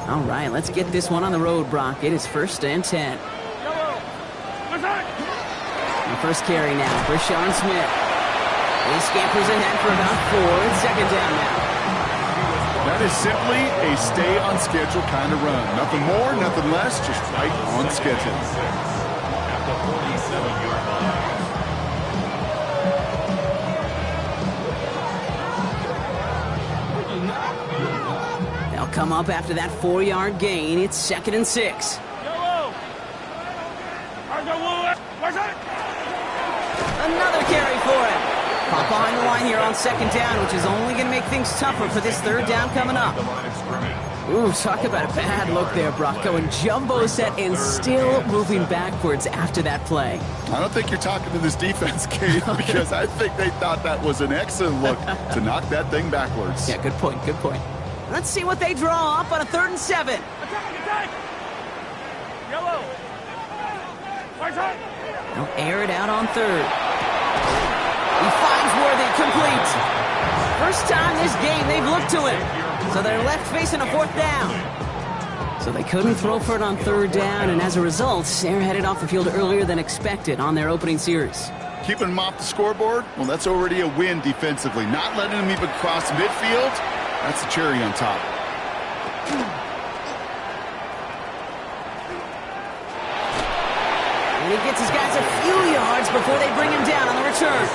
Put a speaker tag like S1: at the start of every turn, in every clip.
S1: All right, let's get this one on the road, Brock. It is 1st and 10. The first carry now for Sean Smith. He scampers ahead for about 4. It's 2nd down now.
S2: That is simply a stay on schedule kind of run. Nothing more, nothing less, just right on schedule.
S3: At the 47-yard line.
S1: They'll come up after that 4-yard gain. It's 2nd and 6. Another carry for him. Pop behind the line here on 2nd down, which is only going to make things tougher for this 3rd down coming up. Ooh, talk about a bad look there, Brock. Going jumbo set and still moving backwards after that play.
S2: I don't think you're talking to this defense, Kate, because I think they thought that was an excellent look to knock that thing backwards.
S1: Yeah, good point, good point. Let's see what they draw up on a 3rd and 7. They'll air it out on 3rd. He finds Worthy, complete. First time this game they've looked to him. So they're left facing a 4th down. So they couldn't throw for it on 3rd down, and as a result, they're headed off the field earlier than expected on their opening series.
S2: Keeping them off the scoreboard, well, that's already a win defensively. Not letting them even cross midfield, that's the cherry on top.
S1: And he gets his guys a few yards before they bring him down on the return.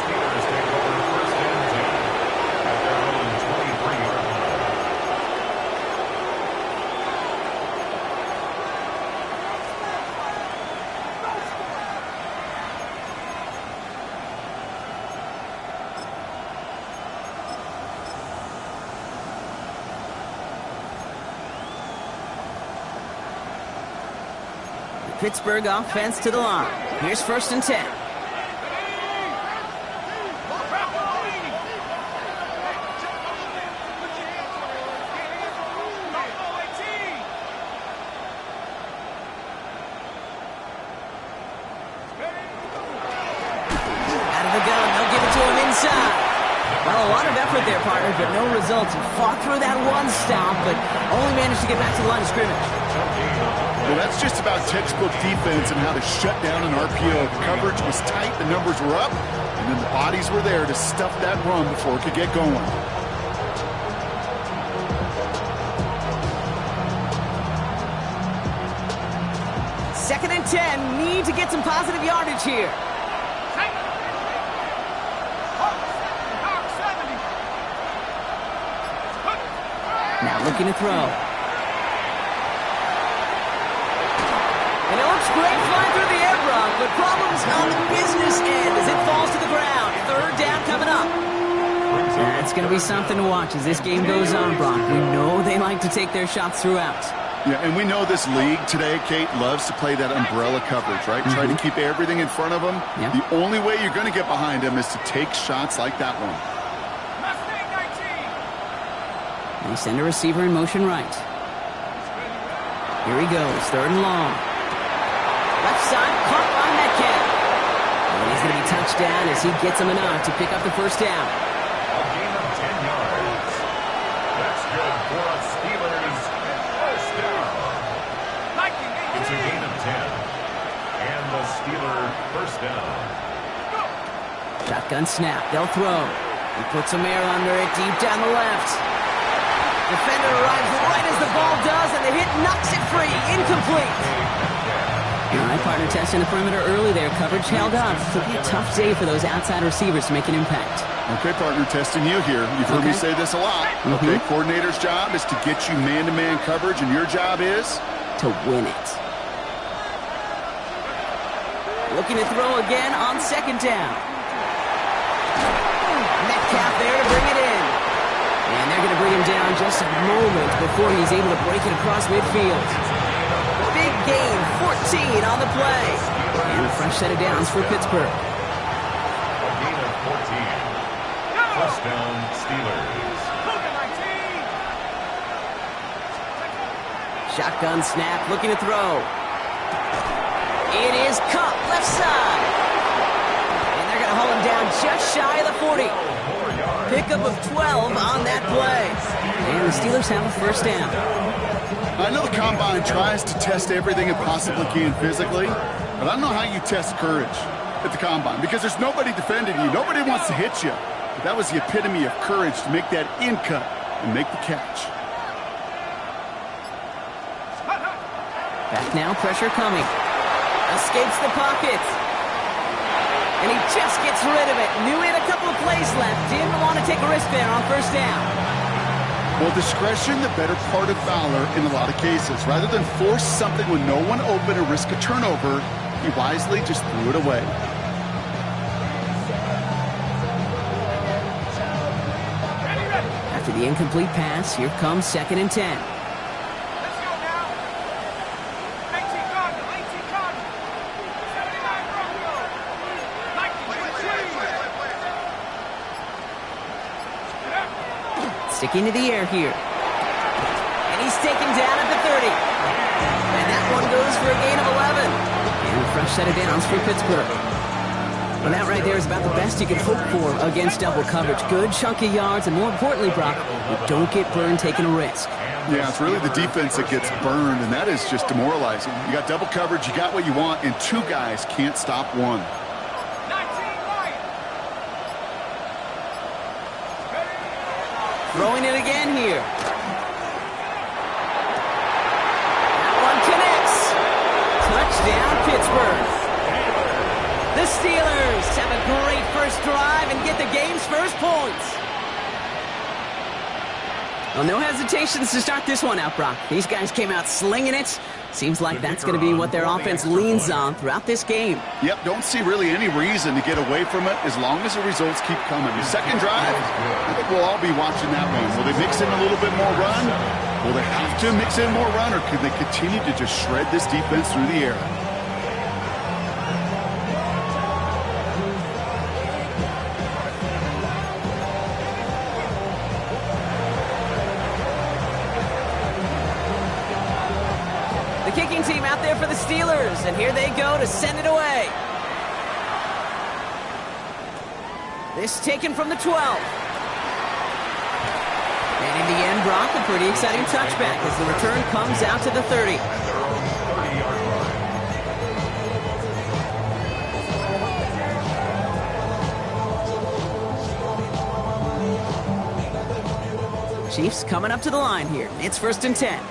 S1: Pittsburgh offense to the line. Here's 1st and 10. Out of the gun, they'll give it to him inside. Well, a lot of effort there, partner, but no results. He fought through that one stop, but only managed to get back to the line of scrimmage.
S2: Well, that's just about textbook defense and how to shut down an RPO. The coverage was tight, the numbers were up, and then the bodies were there to stuff that run before it could get going.
S1: Second and 10, need to get some positive yardage here. Now looking to throw. And it looks great flying through the air, Brock, but problems on the business end as it falls to the ground. 3rd down coming up. That's going to be something to watch as this game goes on, Brock. We know they like to take their shots throughout.
S2: Yeah, and we know this league today, Kate, loves to play that umbrella coverage, right? Try to keep everything in front of them.
S1: Yeah.
S2: The only way you're going to get behind them is to take shots like that one.
S1: They send a receiver in motion right. Here he goes, 3rd and long. Left side, caught by Metcalf. And he's going to be touched down as he gets him enough to pick up the 1st down.
S3: A gain of 10 yards. That's good for a Steelers 1st down. It's a gain of 10. And the Steeler 1st down.
S1: Shotgun snap, they'll throw. He puts some air under it, deep down the left. Defender arrives right as the ball does, and the hit knocks it free. Incomplete. All right, partner, testing the perimeter early there. Coverage held up. It'll be a tough day for those outside receivers to make an impact.
S2: Okay, partner, testing you here. You've heard me say this a lot. Okay, coordinator's job is to get you man-to-man coverage, and your job is?
S1: To win it. Looking to throw again on 2nd down. Metcalf there to bring it in. And they're going to bring him down just a moment before he's able to break it across midfield. Big gain, 14 on the play. And a fresh set of downs for Pittsburgh.
S3: A gain of 14. 1st down, Steelers.
S1: Shotgun snap, looking to throw. It is Cup, left side. And they're going to haul him down just shy of the 40.
S3: 4 yards.
S1: pickup of 12 on that play. And the Steelers have a first down.
S2: I know the Combine tries to test everything it possibly can physically, but I don't know how you test courage at the Combine because there's nobody defending you. Nobody wants to hit you. But that was the epitome of courage to make that in cut and make the catch.
S1: Back now, pressure coming. Escapes the pocket. And he just gets rid of it. Knew he had a couple of plays left. Didn't want to take a risk there on first down.
S2: Well, discretion, the better part of valor in a lot of cases. Rather than force something when no one open or risk a turnover, he wisely just threw it away.
S1: After the incomplete pass, here comes 2nd and 10. Sticking to the air here. And he's taken down at the 30. And that one goes for a gain of 11. And a fresh set of downs for Pittsburgh. Well, that right there is about the best you can hope for against double coverage. Good chunky yards, and more importantly, Brock, you don't get burned taking a risk.
S2: Yeah, it's really the defense that gets burned, and that is just demoralizing. You got double coverage, you got what you want, and two guys can't stop one.
S1: Throwing it again here. That one connects. Touchdown, Pittsburgh. The Steelers have a great first drive and get the game's first points. Well, no hesitations to start this one out, Brock. These guys came out slinging it. Seems like that's going to be what their offense leans on throughout this game.
S2: Yep, don't see really any reason to get away from it as long as the results keep coming. The second drive, I think we'll all be watching that one. Will they mix in a little bit more run? Will they have to mix in more run, or could they continue to just shred this defense through the air?
S1: Kicking team out there for the Steelers, and here they go to send it away. This taken from the 12. And in the end, Brock, a pretty exciting touchback as the return comes out to the 30. Chiefs coming up to the line here. It's 1st and 10.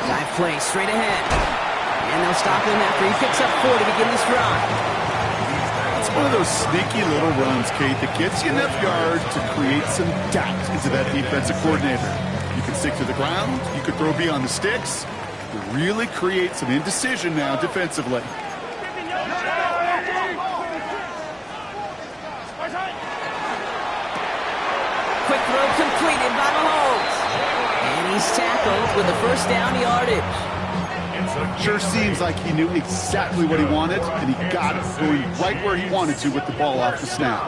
S1: Dive play straight ahead. And they'll stop him after he picks up 4 to begin this drive.
S2: It's one of those sneaky little runs, Kate, that gets you enough yards to create some doubt into that defensive coordinator. You can stick to the ground. You can throw beyond the sticks. You really create some indecision now defensively.
S1: Quick throw completed by Mahomes. And he's tackled with the first down yardage.
S2: Sure seems like he knew exactly what he wanted, and he got it going right where he wanted to with the ball off the snap.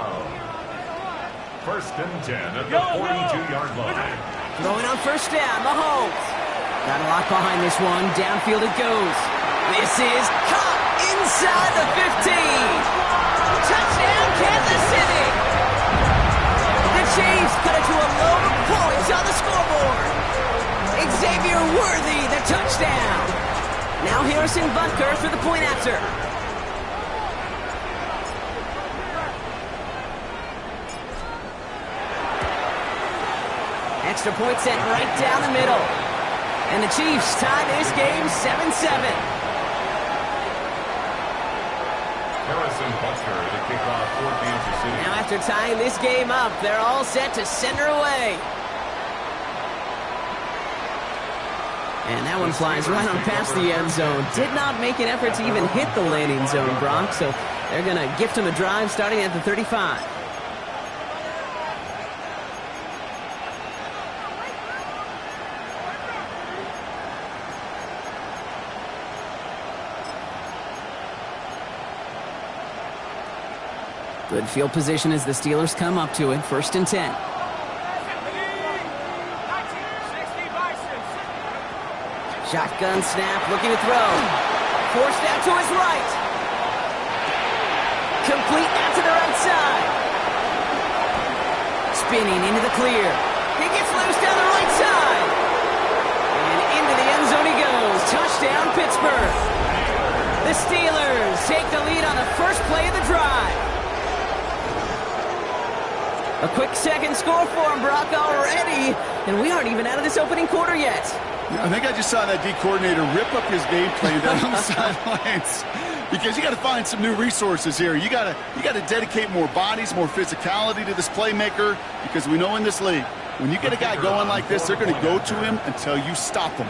S3: 1st and 10 at the 42-yard line.
S1: Throwing on first down, Mahomes. Got a lot behind this one. Downfield it goes. This is caught inside the 15. Touchdown, Kansas City. The Chiefs cut it to a load of points on the scoreboard. Xavier Worthy, the touchdown. Now Harrison Butker for the point after. Extra point sent right down the middle. And the Chiefs tie this game 7-7.
S3: Harrison Butker to kick off for Kansas City.
S1: Now after tying this game up, they're all set to send her away. And that one flies right on past the end zone. Did not make an effort to even hit the landing zone, Brock. So they're going to gift him a drive starting at the 35. Good field position as the Steelers come up to it. 1st and 10. Shotgun snap, looking to throw. Forced out to his right. complete out to the right side. Spinning into the clear. He gets loose down the right side. And into the end zone he goes. Touchdown, Pittsburgh. The Steelers take the lead on the first play of the drive. A quick second score for him, Brock, already. And we aren't even out of this opening quarter yet.
S2: I think I just saw that D coordinator rip up his game plan down on the sidelines. Because you got to find some new resources here. You got to dedicate more bodies, more physicality to this playmaker. Because we know in this league, when you get a guy going like this, they're going to go to him until you stop him.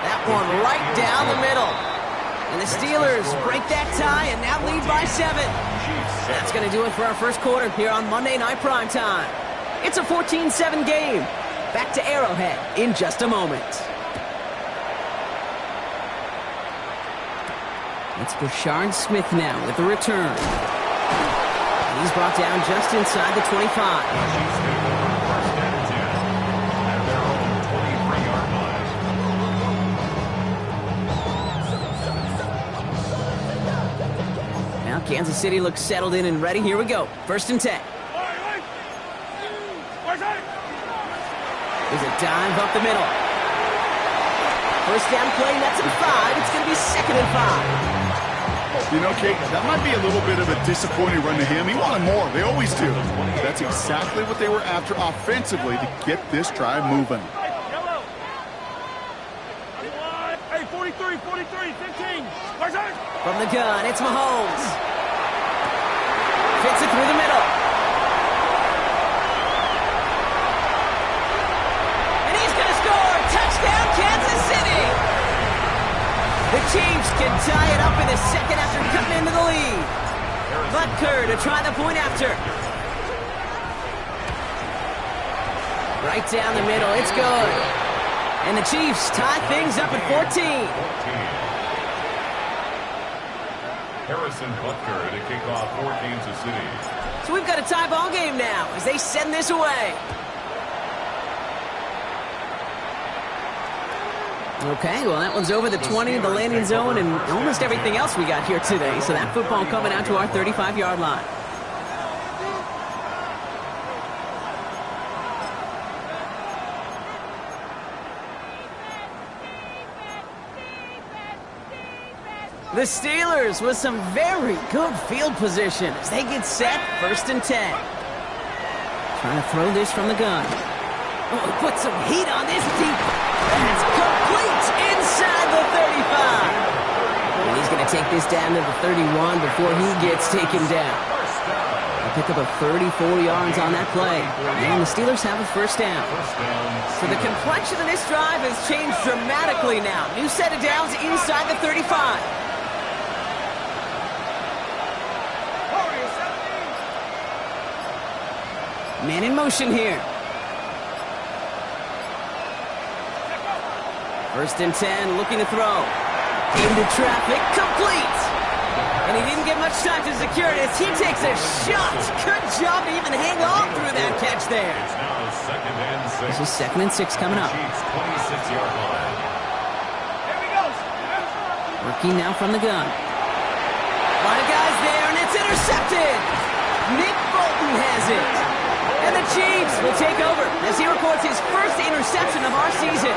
S1: That one right down the middle. And the Steelers break that tie and now lead by 7. That's going to do it for our first quarter here on Monday Night Primetime. It's a 14-7 game. Back to Arrowhead in just a moment. It's Brashard Smith now with the return. He's brought down just inside the 25. Kansas City looks settled in and ready. Here we go. 1st and 10. There's a dive up the middle. First down play, that's at 5. It's going to be 2nd and 5.
S2: You know, Kate, that might be a little bit of a disappointing run to him. He wanted more. They always do. That's exactly what they were after offensively to get this drive moving.
S4: Hey, 43, 15.
S1: From the gun, it's Mahomes. Fits it through the middle. And he's going to score. Touchdown, Kansas City. The Chiefs can tie it up in the second after cutting into the lead. Butker to try the point after. Right down the middle. It's good. And the Chiefs tie things up at 14.
S3: Harrison Butker to kick off for Kansas City.
S1: So we've got a tie ball game now as they send this away. Okay, well, that one's over the 20, the landing zone, and almost everything else we got here today. So that football coming out to our 35-yard line. The Steelers with some very good field position as they get set. 1st and 10. Trying to throw this from the gun. Oh, put some heat on this deep. That's complete inside the 35. And he's going to take this down to the 31 before he gets taken down. They pick up a 34 yards on that play. And the Steelers have a 1st down. So the complexion of this drive has changed dramatically now. New set of downs inside the 35. Man in motion here. 1st and 10, looking to throw. Into traffic, complete. And he didn't get much time to secure it as he takes a shot. Good job to even hang on through that catch there.
S3: It's now 2nd and 6.
S1: This is 2nd and 6 coming up.
S3: Chiefs 26-yard line.
S4: Here we go.
S1: Working now from the gun. A lot of guys there, and it's intercepted. Nick Bolton has it. And the Chiefs will take over as he records his first interception of our season.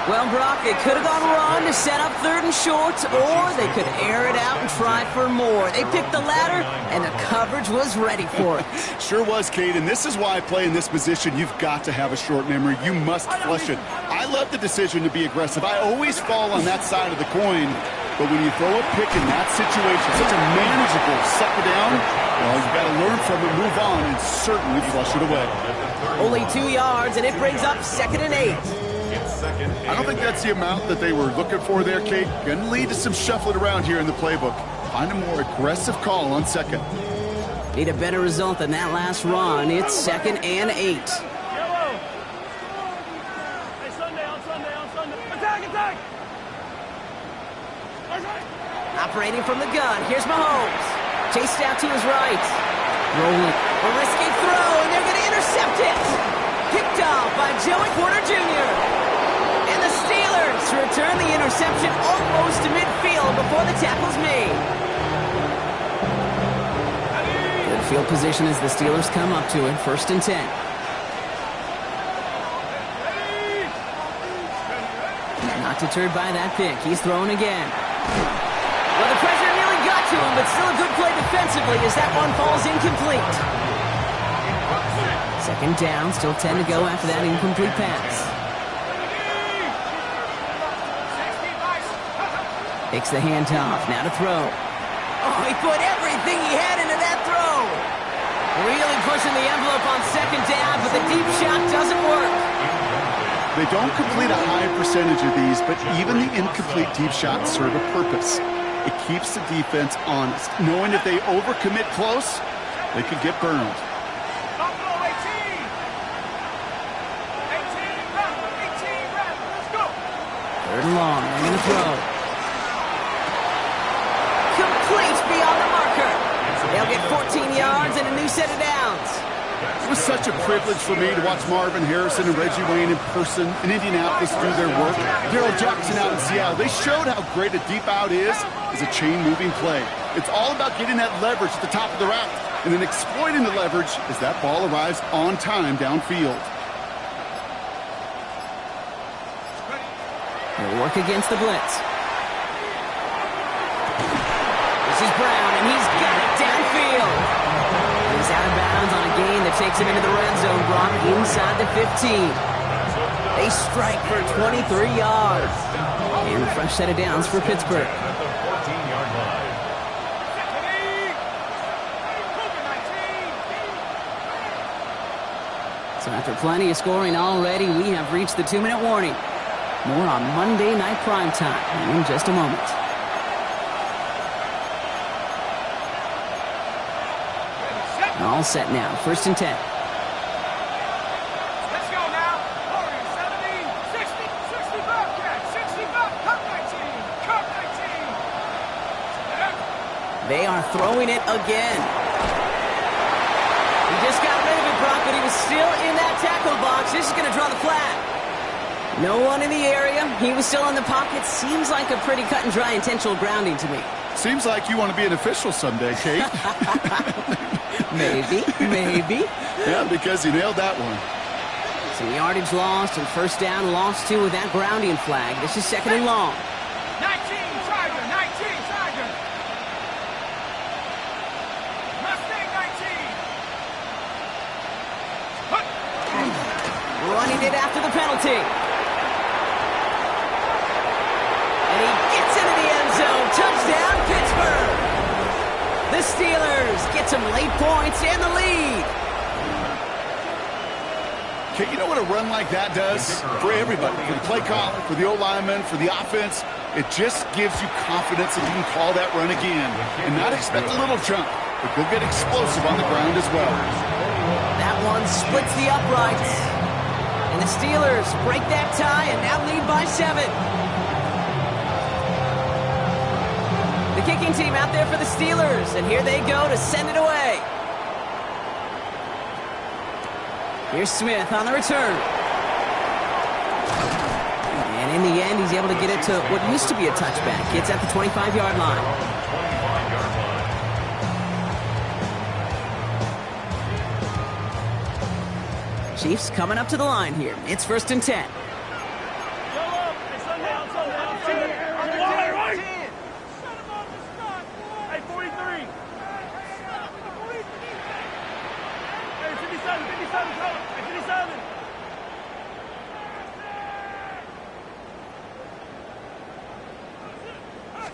S1: Well, Brock, they could have gone run to set up 3rd and short, or they could air it out and try for more. They picked the latter, and the coverage was ready for it.
S2: Sure was, Kate, and this is why I play in this position. You've got to have a short memory. You must flush it. I love the decision to be aggressive. I always fall on that side of the coin, but when you throw a pick in that situation, such a manageable sucker down, well, you've got to learn from it, move on, and certainly flush it away.
S1: Only 2 yards, and it brings up 2nd and 8.
S2: I don't think that's the amount that they were looking for there, Kate. Going to lead to some shuffling around here in the playbook. Find a more aggressive call on 2nd.
S1: Need a better result than that last run. It's 2nd and 8.
S4: Yellow. Hey, Sunday. Attack.
S1: Operating from the gun. Here's Mahomes. Chased out to his right. Rolling. A risky throw, and they're going to intercept it. Picked off by Joey Porter Jr. And the Steelers to return the interception almost to midfield before the tackle's made. Good field position as the Steelers come up to it. 1st and 10. Not deterred by that pick. He's throwing again. Well, the pressure nearly got to him, but still a good play defensively as that one falls incomplete. 2nd down, still 10 to go after that incomplete pass. Takes the handoff, now to throw. Oh, he put everything he had into that throw. Really pushing the envelope on 2nd down, but the deep shot doesn't work.
S2: They don't complete a high percentage of these, but even the incomplete deep shots serve a purpose. It keeps the defense honest, knowing if they overcommit close, they could get burned.
S1: 3rd and long, they're going to throw. Complete beyond the marker. They'll get 14 yards and a new set of downs.
S2: It was such a privilege for me to watch Marvin Harrison and Reggie Wayne in person in Indianapolis do their work. Daryl Jackson out in Seattle. They showed how great a deep out is as a chain-moving play. It's all about getting that leverage at the top of the route and then exploiting the leverage as that ball arrives on time downfield.
S1: They'll work against the blitz. This is Brown, and he's got it downfield. He's out of bounds on a gain that takes him into the red zone, brought inside the 15. They strike for 23 yards. And a fresh set of downs for Pittsburgh. So after plenty of scoring already, we have reached the 2-minute warning. More on Monday Night Primetime in just a moment. All set now. 1st and 10.
S4: Let's go now. 40, 70, 60, 60 Bobcat, 60 Cup 19, Cup 19.
S1: They are throwing it again. He just got rid of it, Brock, but he was still in that tackle box. This is going to draw the flag. No one in the area. He was still in the pocket. Seems like a pretty cut and dry intentional grounding to me.
S2: Seems like you want to be an official someday, Kate.
S1: Maybe.
S2: Yeah, because you nailed that one.
S1: Some yardage lost and 1st down lost too with that grounding flag. This is 2nd and long.
S4: 19 Tiger, 19 Tiger. Mustang 19.
S1: Running it after the penalty. And he gets into the end zone. Touchdown, Pittsburgh. The Steelers get some late points and the lead.
S2: Okay, you know what a run like that does? For everybody, for the play call, for the O-lineman, for the offense, it just gives you confidence that you can call that run again and not expect a little jump, but go get explosive on the ground as well.
S1: That one splits the uprights. And the Steelers break that tie and now lead by 7. The kicking team out there for the Steelers, and here they go to send it away. Here's Smith on the return. And in the end, he's able to get it to what used to be a touchback. It's at the 25-yard line. Chiefs coming up to the line here. It's 1st and 10.
S4: Hey, 43. Hey, 57, 57, hey, 57.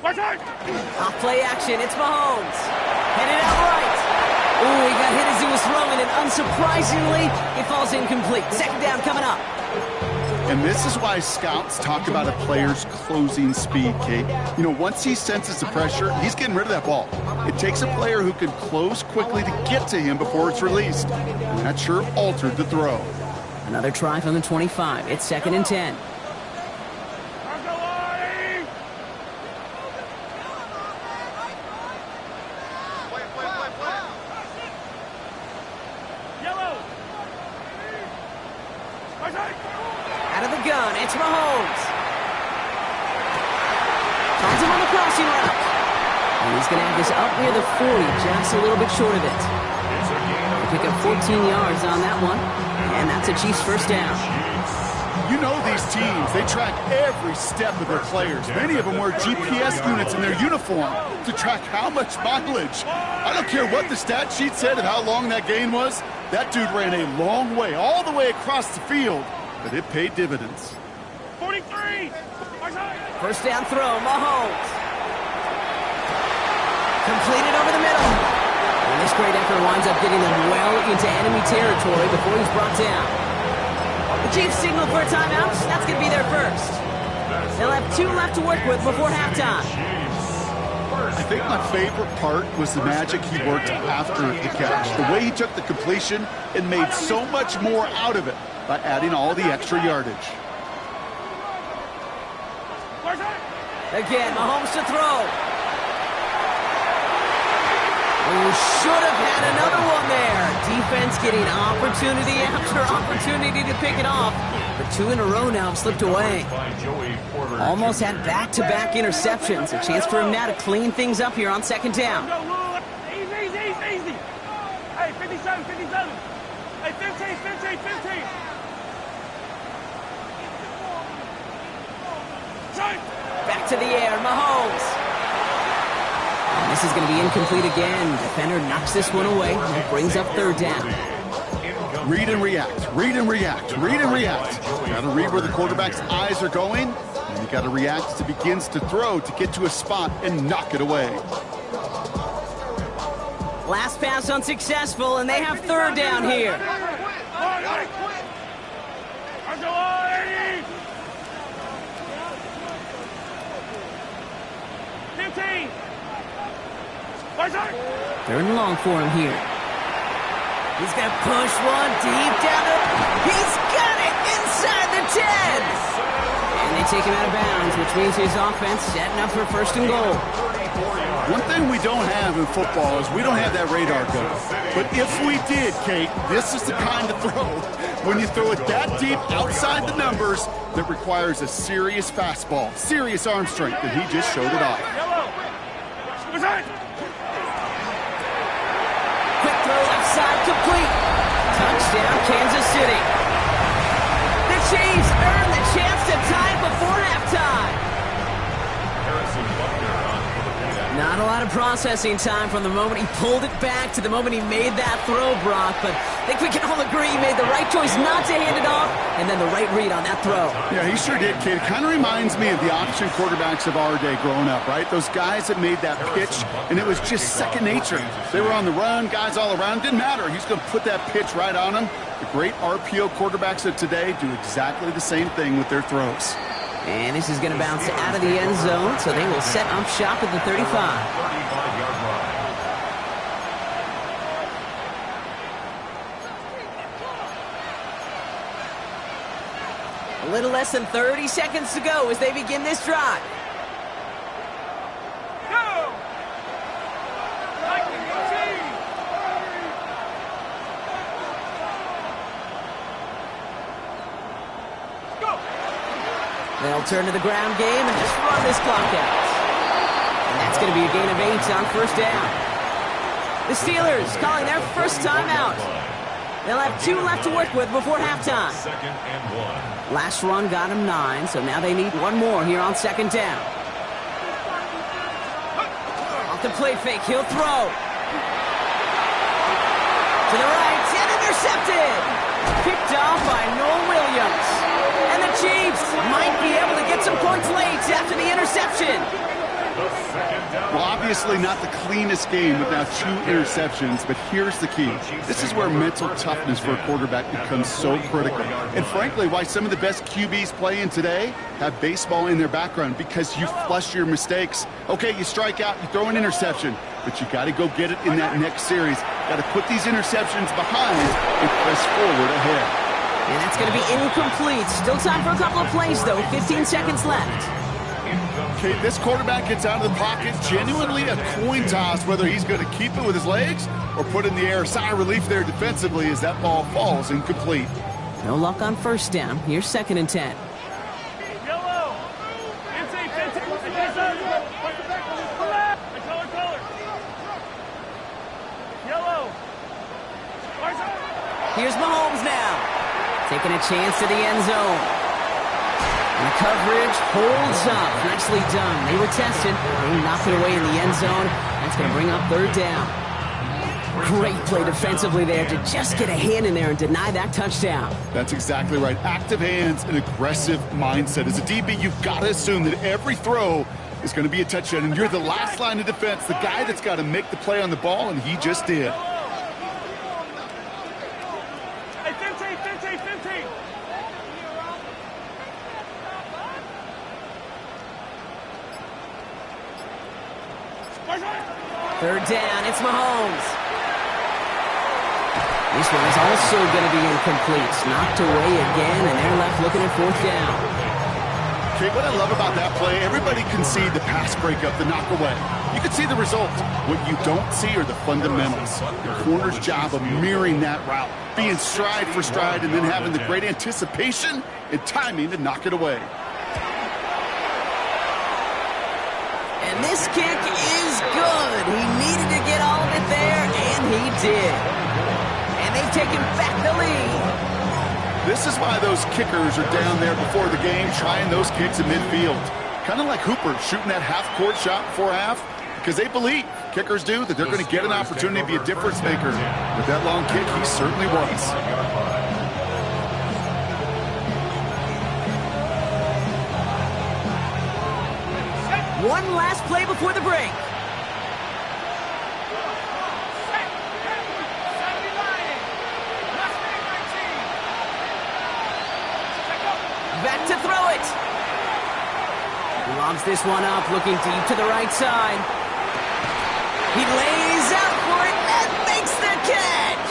S4: Watch out!
S1: Off play action, it's Mahomes. Headed out right. Ooh, he got hit as he was throwing, and unsurprisingly, it falls incomplete. 2nd down coming up.
S2: And this is why scouts talk about a player's closing speed, Kate. You know, once he senses the pressure, he's getting rid of that ball. It takes a player who can close quickly to get to him before it's released. And that sure altered the throw.
S1: Another try from the 25. It's 2nd and 10. Out of the gun, it's Mahomes. passing route. And he's going to have this up near the 40, just a little bit short of it. They pick up 14 yards on that one, and that's a Chiefs first down.
S2: You know these teams, they track every step of their players. Many of them wear GPS units in their uniform to track how much mileage. I don't care what the stat sheet said of how long that gain was. That dude ran a long way, all the way across the field, but it paid dividends.
S4: 43!
S1: First down throw, Mahomes. Completed over the middle. And this great effort winds up getting them well into enemy territory before he's brought down. The Chiefs signal for a timeout. That's going to be their first. They'll have 2 left to work with before halftime.
S2: I think my favorite part was the magic he worked after the catch. The way he took the completion and made so much more out of it by adding all the extra yardage.
S1: Again, Mahomes to throw. Oh, should have had another one there. Defense getting opportunity after opportunity to pick it off. But 2 in a row now have slipped away. Almost had back-to-back interceptions. A chance for him now to clean things up here on second down.
S4: Easy. Hey, 57. Hey, 15.
S1: Back to the air, Mahomes. And this is going to be incomplete again. Defender knocks this one away. That brings up third down.
S2: Read and react. Got to read where the quarterback's eyes are going, and you got to react as he begins to throw to get to a spot and knock it away.
S1: Last pass unsuccessful, and they have third down here. Third and long for him here. He's going to push one deep down the... He's got it inside the 10! And they take him out of bounds, which means his offense setting up for first and goal.
S2: One thing we don't have in football is we don't have that radar gun. But if we did, Kate, this is the kind of throw. When you throw it that deep outside the numbers, that requires a serious fastball, serious arm strength, and he just showed it off.
S1: Quick throw left side, complete. Touchdown, Kansas City. The Chiefs earn the chance to tie before halftime. Not a lot of processing time from the moment he pulled it back to the moment he made that throw, Brock, but I think we can all agree he made the right choice not to hand it off, and then the right read on that throw.
S2: Yeah, he sure did, kid. It kind of reminds me of the option quarterbacks of our day growing up, right? Those guys that made that pitch, and it was just second nature. They were on the run, guys all around. Didn't matter. He's going to put that pitch right on them. The great RPO quarterbacks of today do exactly the same thing with their throws.
S1: And this is going to bounce out of the end zone, so they will set up shop at the 35.
S3: 35-yard line.
S1: A little less than 30 seconds to go as they begin this drive.
S4: Go!
S1: They'll turn to the ground game and just run this clock out. And that's going to be a gain of 8 on first down. The Steelers calling their first timeout. They'll have 2 left to work with before halftime.
S3: Second and 1.
S1: Last run got them 9, so now they need 1 more here on second down. Off the play fake, he'll throw. To the right, and intercepted. Picked off by Noel Williams. And the Chiefs might be able to get some points late after the interception.
S2: Well, obviously not the cleanest game with now 2 interceptions, but here's the key. This is where mental toughness for a quarterback becomes so critical. And frankly, why some of the best QBs playing today have baseball in their background, because you flush your mistakes. Okay, you strike out, you throw an interception, but you got to go get it in that next series. Got to put these interceptions behind and press forward ahead.
S1: And that's going to be incomplete. Still time for a couple of plays, though. 15 seconds left.
S2: Okay, this quarterback gets out of the pocket. Genuinely a coin toss whether he's going to keep it with his legs or put it in the air. Sigh of relief there defensively as that ball falls incomplete.
S1: No luck on first down. Here's second and 10.
S4: Yellow.
S1: Here's Mahomes now. Taking a chance to the end zone. And the coverage holds up. Nicely done. They were tested. They knocked it away in the end zone. That's going to bring up third down. Great play defensively there to just get a hand in there and deny that touchdown.
S2: That's exactly right. Active hands and aggressive mindset. As a DB, you've got to assume that every throw is going to be a touchdown, and you're the last line of defense, the guy that's got to make the play on the ball, and he just did.
S4: Hey, 15.
S1: Third down, it's Mahomes. This one is also going to be incomplete. Knocked away again, and they're left looking at fourth down.
S2: Okay, what I love about that play, everybody can see the pass breakup, the knock away. You can see the result. What you don't see are the fundamentals. The corner's job of mirroring that route, being stride for stride, and then having the great anticipation and timing to knock it away.
S1: And this kick is good. He needed to get all of it there, and he did. And they've taken back the lead.
S2: This is why those kickers are down there before the game trying those kicks in midfield. Kind of like Hooper shooting that half-court shot before half, because they believe, kickers do, that they're going to get an opportunity to be a difference maker. With that long kick, he certainly was.
S1: One last play before the break. Back to throw it. He lobs this one up, looking deep to the right side. He lays out for it and makes the catch.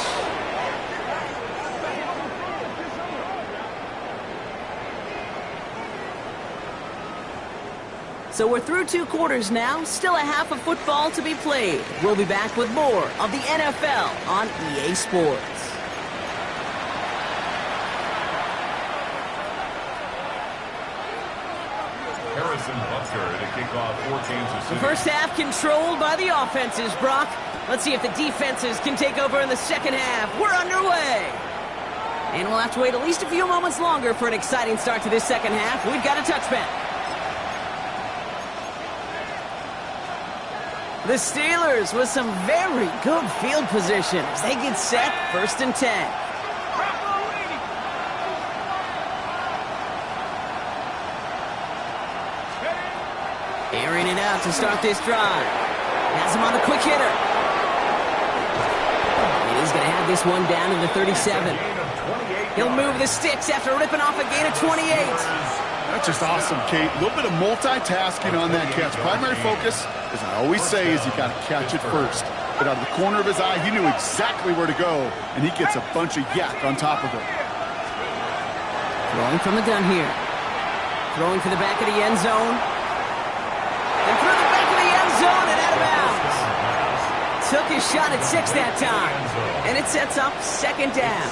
S1: So we're through 2 quarters now, still a half of football to be played. We'll be back with more of the NFL on EA Sports.
S3: To kick off 4 Kansas City.
S1: The first half controlled by the offenses, Brock. Let's see if the defenses can take over in the second half. We're underway. And we'll have to wait at least a few moments longer for an exciting start to this second half. We've got a touchback. The Steelers with some very good field position as they get set, 1st and 10. Airing it out to start this drive. Has him on the quick hitter. And he's going to have this one down to the 37. He'll move the sticks after ripping off a gain of 28.
S2: That's just awesome, Kate. A little bit of multitasking on that catch. Primary focus, as I always say, is you got to catch it first. But out of the corner of his eye, he knew exactly where to go, and he gets a bunch of yak on top of it.
S1: Throwing from the gun here. Throwing for the back of the end zone. And through the back of the end zone and out of bounds. Took his shot at 6 that time. And it sets up 2nd down.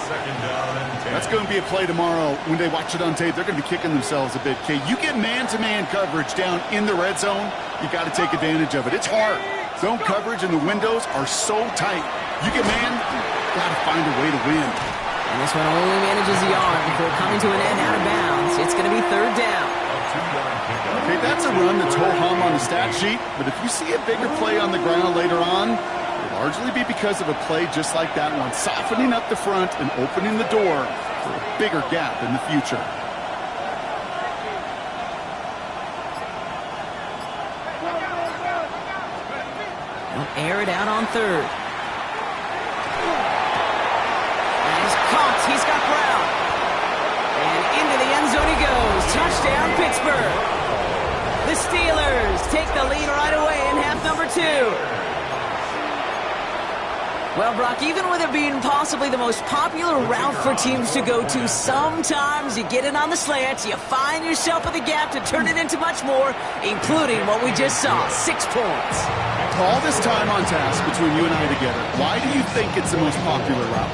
S2: That's going to be a play tomorrow. When they watch it on tape, they're going to be kicking themselves a bit, Kate. You get man-to-man coverage down in the red zone, you got to take advantage of it. It's hard. Zone coverage and the windows are so tight. You get man, you got to find a way to win.
S1: And this one only manages the yard before coming to an end out of bounds. It's going to be 3rd down.
S2: Okay, that's a run that's ho-hum on the stat sheet, but if you see a bigger play on the ground later on, it'll largely be because of a play just like that one, softening up the front and opening the door for a bigger gap in the future.
S1: They'll air it out on 3rd. And he's caught. He's got Brown. And into the end zone he goes. Touchdown, Pittsburgh. The Steelers take the lead right away in half number 2. Well, Brock, even with it being possibly the most popular route for teams to go to, sometimes you get it on the slant, you find yourself in the gap to turn it into much more, including what we just saw, 6 points.
S2: All this time on task between you and I together, why do you think it's the most popular route?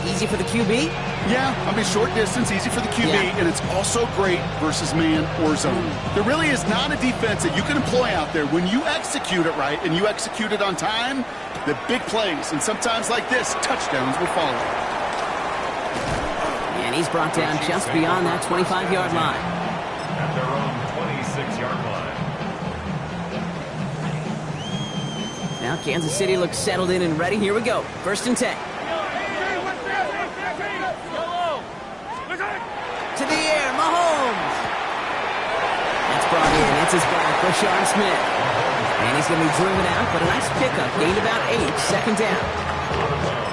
S1: Easy for the QB?
S2: Yeah, I mean, short distance, easy for the QB, and it's also great versus man or zone. There really is not a defense that you can employ out there. When you execute it right and you execute it on time, the big plays, and sometimes like this, touchdowns will follow.
S1: And he's brought down just beyond that 25-yard line.
S3: At their own 26-yard line.
S1: Now Kansas City looks settled in and ready. Here we go. 1st and 10. To the air, Mahomes. That's brought in. It's his back for Sean Smith. And he's going to be driven out, but a nice pickup. Gained about 8, 2nd down.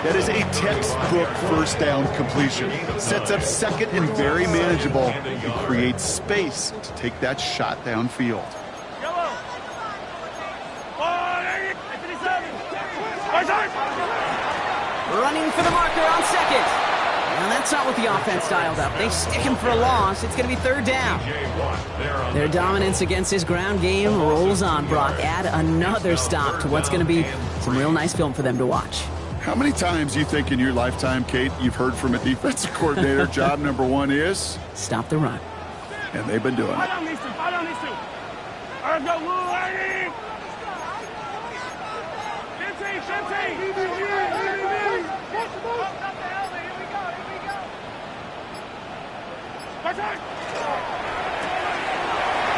S2: That is a textbook first down completion. Sets up second and very manageable and creates space to take that shot downfield.
S1: Running for the marker on 2nd. Now that's not what the offense dialed up. They stick him for a loss. It's going to be 3rd down. Their dominance against his ground game rolls on. Brock, add another stop to what's going to be some real nice film for them to watch.
S2: How many times do you think in your lifetime, Kate, you've heard from a defensive coordinator, job number 1 is?
S1: Stop the run.
S2: And they've been doing it.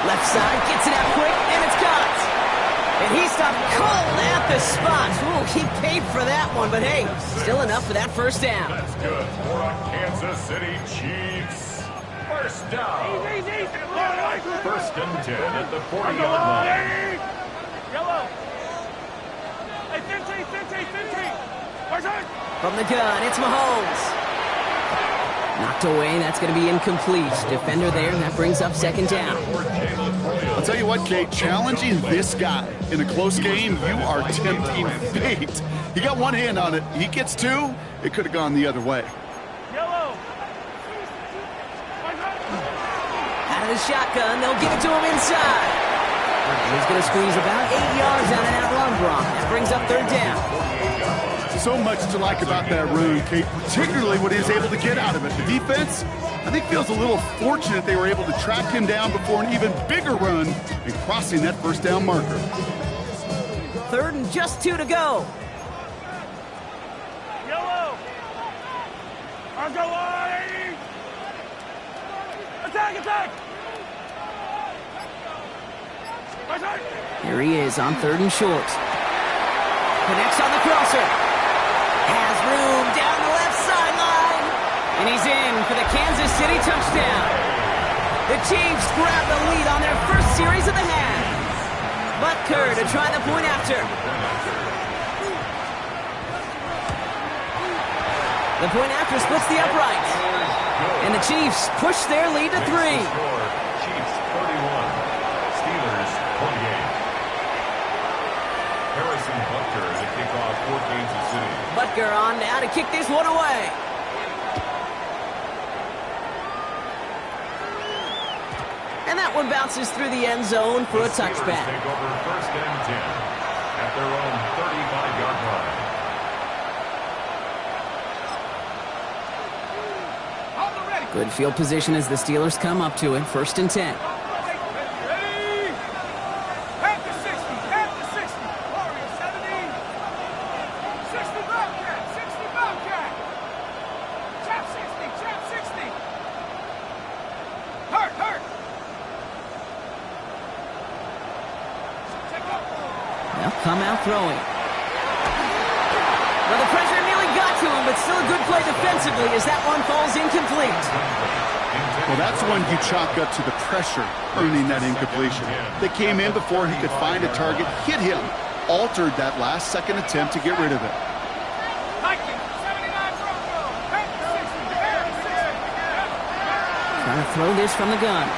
S1: Left side, gets it out quick, and it's caught. And he stopped cold at the spot. Ooh, he paid for that one, but hey, still enough for that 1st down.
S3: That's good for a Kansas City Chiefs. 1st down. 1st and 10 at the 40-yard line.
S4: Yellow. Hey, 15.
S1: From the gun, it's Mahomes. Knocked away, that's going to be incomplete. Defender there, and that brings up 2nd down.
S2: I'll tell you what, Kate, challenging this guy in a close game, you are tempting fate. He got one hand on it. He gets 2, it could have gone the other way.
S4: Yellow.
S1: Out of the shotgun, they'll give it to him inside. He's going to squeeze about 8 yards on an out run, Brock. That brings up 3rd down.
S2: So much to like about that run, Kate, particularly what he was able to get out of it. The defense, I think, feels a little fortunate they were able to track him down before an even bigger run and crossing that 1st down marker.
S1: 3rd and just 2 to go.
S4: Yellow. Attack.
S1: Here he is on 3rd and short. Connects on the crosser. Has room down the left sideline. And he's in for the Kansas City touchdown. The Chiefs grab the lead on their 1st series of the half. Butker to try the point after. The point after splits the upright. And the Chiefs push their lead to 3.
S3: Chiefs 31, Steelers 28. Harrison Butker to kick off for Kansas City.
S1: Butker on now to kick this one away. And that one bounces through the end zone for a touchback.
S3: Take over 1st and 10 at their own 35-yard line.
S1: Good field position as the Steelers come up to it. 1st and 10. They'll come out throwing. Well, the pressure nearly got to him, but still a good play defensively as that one falls incomplete.
S2: Well, that's one you chalk up to the pressure earning that incompletion. They came in before he could find a target, hit him, altered that last-second attempt to get rid of it.
S1: Trying to throw this from the gun.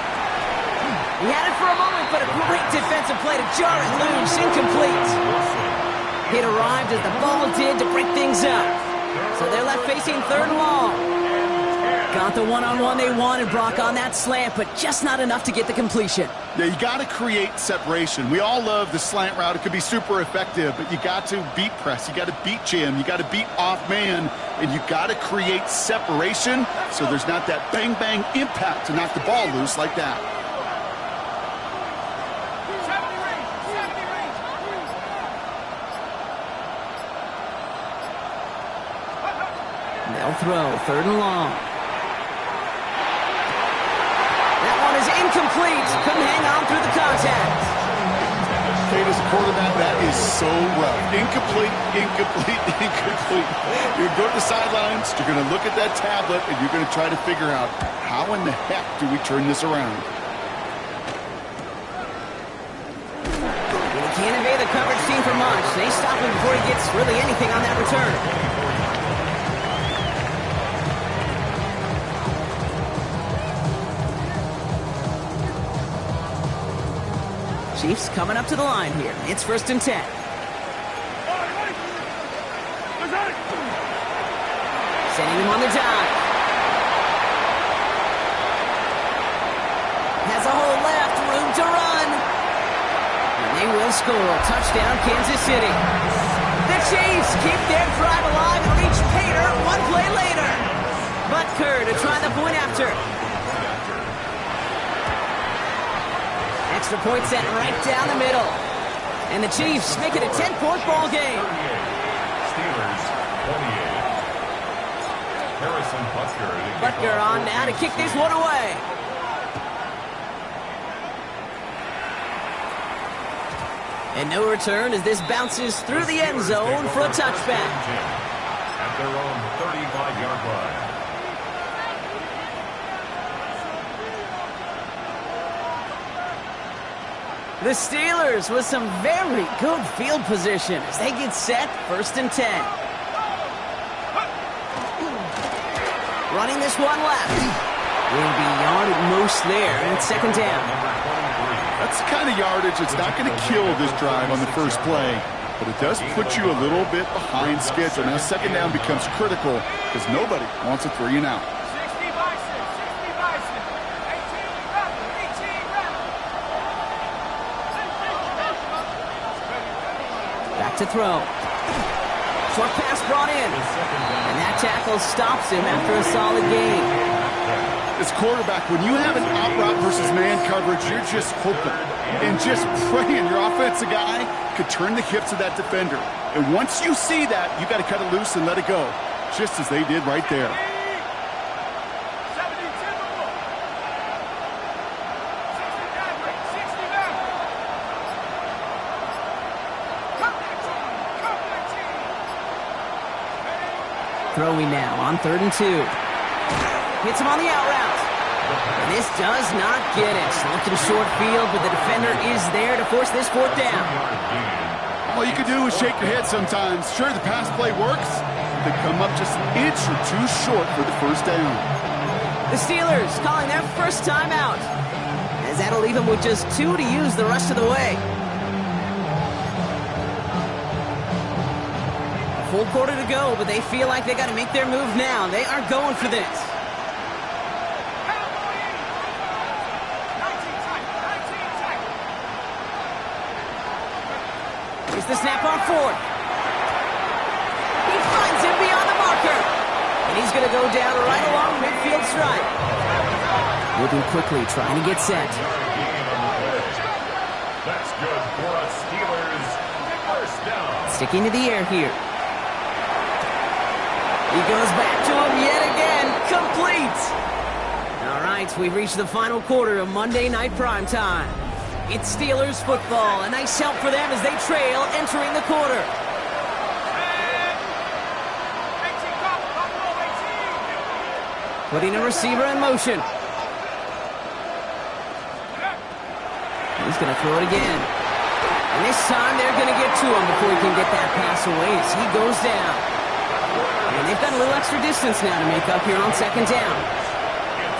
S1: He had it for a moment, but a great defensive play to jar it loose. Incomplete. It arrived as the ball did to break things up. So they're left facing 3rd and long. Got the one-on-one they wanted, Brock, on that slant, but just not enough to get the completion.
S2: Yeah, you got to create separation. We all love the slant route. It could be super effective, but you got to beat press. You got to beat jam. You got to beat off man, and you got to create separation so there's not that bang-bang impact to knock the ball loose like that.
S1: They'll throw 3rd and long. one is incomplete. Couldn't hang on through the contact.
S2: Kate, as a quarterback, that is so rough. Incomplete, incomplete, incomplete. You're going to go to the sidelines, you're going to look at that tablet, and you're going to try to figure out how in the heck do we turn this around.
S1: He can't evade the coverage team for much. They stop him before he gets really anything on that return. Chiefs coming up to the line here. It's 1st and 10. Sending him on the dive. Has a hole left, room to run. And they will score. Touchdown, Kansas City. The Chiefs keep their drive alive and reach Pater one play later. Butker to try the point after. Extra point set right down the middle. And the Chiefs make it a 10-point ball game.
S3: Steelers 28. Harrison
S1: Butker on now to kick this one away. And no return as this bounces through the end zone for a touchback.
S3: At their own 35-yard line.
S1: The Steelers with some very good field position as they get set, 1st and 10. Running this one left. Will be yarded most there, and it's 2nd down.
S2: That's the kind of yardage that's not going to kill this drive on the first play, but it does put you a little bit behind schedule. Now 2nd down becomes critical because nobody wants a 3 and out.
S4: 60 Bison, 60 Bison, 18 Rebel.
S1: Back to throw. Short pass brought in. And that tackle stops him after a solid gain.
S2: As quarterback, when you have an out route versus man coverage, you're just hoping and just praying your offensive guy could turn the hips of that defender. And once you see that, you got to cut it loose and let it go, just as they did right there.
S4: 72.
S1: Throwing now on 3rd and 2. Hits him on the out route. And this does not get it. Looking short field, but the defender is there to force this 4th down.
S2: All you can do is shake your head sometimes. Sure, the pass play works. They come up just an inch or two short for the 1st down.
S1: The Steelers calling their first time out, as that'll leave them with just 2 to use the rest of the way. Full quarter to go, but they feel like they got to make their move now. They are going for this. Here's the snap on 4th. He finds him beyond the marker. And he's going to go down right along midfield stripe. Moving quickly, trying to get set.
S3: That's good for a Steelers 1st down.
S1: Sticking to the air here. He goes back to him yet again. Complete. All right, we've reached the final quarter of Monday Night Primetime. It's Steelers football. A nice help for them as they trail entering the quarter. Putting a receiver in motion. He's going to throw it again. And this time they're going to get to him before he can get that pass away as he goes down. And they've got a little extra distance now to make up here on 2nd down.